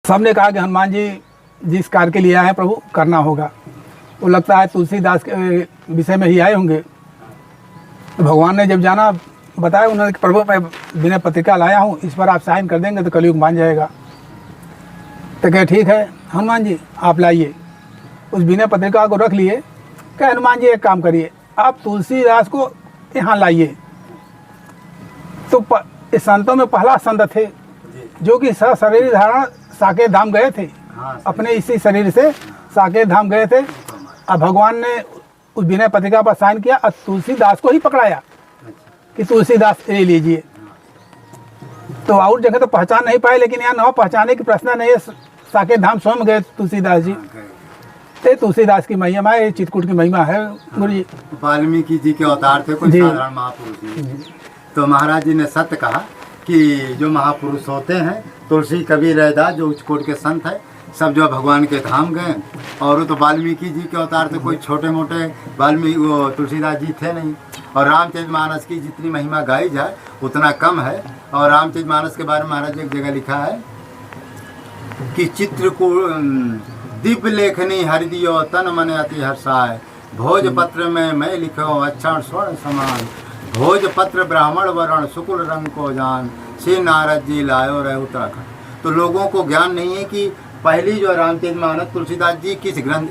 सबने कहा कि हनुमान जी जिस कार्य के लिए आए हैं प्रभु करना होगा। वो लगता है तुलसीदास के विषय में ही आए होंगे। तो भगवान ने जब जाना बताया उन्होंने कि प्रभु मैं विनय पत्रिका लाया हूँ, इस पर आप साइन कर देंगे तो कलयुग मान जाएगा। तो कहे ठीक है हनुमान जी आप लाइए। उस विनय पत्रिका को रख लिए। कहे हनुमान जी एक काम करिए, आप तुलसीदास को यहाँ लाइए। तो इस संतों में पहला संत थे जो कि शरीर धारण साकेत धाम गए थे। अपने इसी शरीर से साकेत धाम गए थे। अब भगवान ने उस विनय पत्रिका पर साइन किया और तुलसीदास को ही पकड़ाया कि तुलसीदास ले लीजिए। तो और जगह तो पहचान नहीं पाए, लेकिन यहाँ न पहचाने की प्रश्न नहीं है। साकेत धाम स्वयं गए तुलसीदास जी। तो तुलसीदास की महिमा है, चित्रकूट की महिमा है गुरु जी। वाल्मीकि जी के अवतार थे, कोई साधारण महापुरुष नहीं। तो महाराज जी ने सत्य कहा कि जो महापुरुष होते हैं, तुलसी कबीर रैदास जो उच्चकोट के संत है, सब जो भगवान के धाम गए। और वो तो वाल्मीकि जी के अवतार थे, कोई छोटे मोटे वाल्मीकि वो तुलसीदास जी थे नहीं। और रामचरितमानस की जितनी महिमा गाई जाए उतना कम है। और रामचरितमानस के बारे में महाराज जी एक जगह लिखा है कि चित्रकूट दीप लेखनी हरिदियो तन मन अति हर्षाय, भोजपत्र में मैं लिखो अक्षर स्वर्ण समान, भोजपत्र ब्राह्मण वर्ण शुक्ल रंग को जान, श्री नारद जी लायो रहे उत्तराखंड। तो लोगों को ज्ञान नहीं है कि पहली जो रामचरितमानस तुलसीदास जी किस ग्रंथ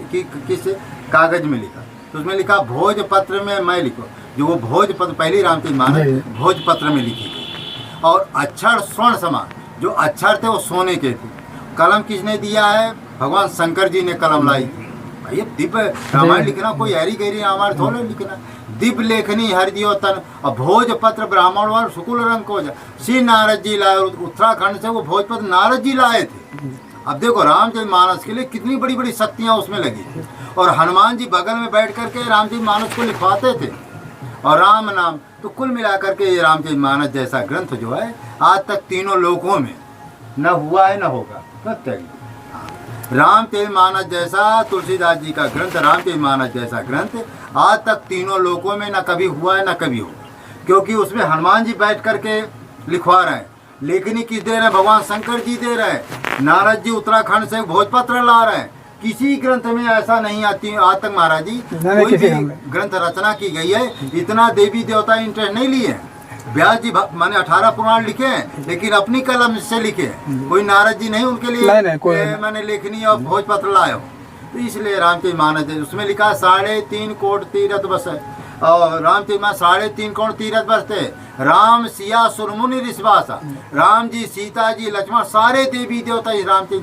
किस कागज में लिखा। तो उसमें लिखा भोजपत्र में मैं लिखो, जो वो भोजपत्र पहली रामचरितमानस भोजपत्र में लिखी गई। और अक्षर स्वर्ण समान, जो अक्षर थे वो सोने के थे। कलम किसने दिया है? भगवान शंकर जी ने कलम लाई थी। भाई दिव्य रामायण लिखना कोई हरी गहरी रामायण थोड़े लिखना। दिव्य लेखनी हरिदियो तन और भोजपत्र ब्राह्मण व शुक्ल रंग को श्री नारद जी लाए। उत्तराखंड से वो भोजपत्र नारद जी लाए थे। अब देखो रामचरितमानस के लिए कितनी बड़ी बड़ी शक्तियाँ उसमें लगी थी। और हनुमान जी बगल में बैठ करके रामचरितमानस को लिखवाते थे और राम नाम। तो कुल मिलाकर के ये रामचरितमानस जैसा ग्रंथ जो है आज तक तीनों लोकों में न हुआ है न होगा। रामचरितमानस जैसा तुलसीदास जी का ग्रंथ, रामचरितमानस जैसा ग्रंथ आज तक तीनों लोकों में न कभी हुआ है न कभी होगा। क्योंकि उसमें हनुमान जी बैठ करके लिखवा रहे हैं, लेखनी किस दे रहे हैं? भगवान शंकर जी दे रहे हैं। नारद जी उत्तराखंड से भोजपत्र ला रहे हैं। किसी ग्रंथ में ऐसा नहीं आती आज तक महाराज जी कोई भी ग्रंथ रचना की गई है इतना देवी देवता इंटरेस्ट नहीं लिए हैं। व्यास जी मैंने 18 पुराण लिखे हैं, लेकिन अपनी कलम से लिखे हैं। कोई नारद जी नहीं उनके लिए मैंने लेखनी और भोजपत्र लाया हूँ। तो इसलिए रामचरितमानस उसमें लिखा 3.5 कोट तीरथ बस है। और रामचरितमानस 3.5 कोट तीरथ बसते। राम सिया सुरमुनि ऋषिवासा, राम जी सीता जी लक्ष्मण सारे देवी देवता इस रामचरित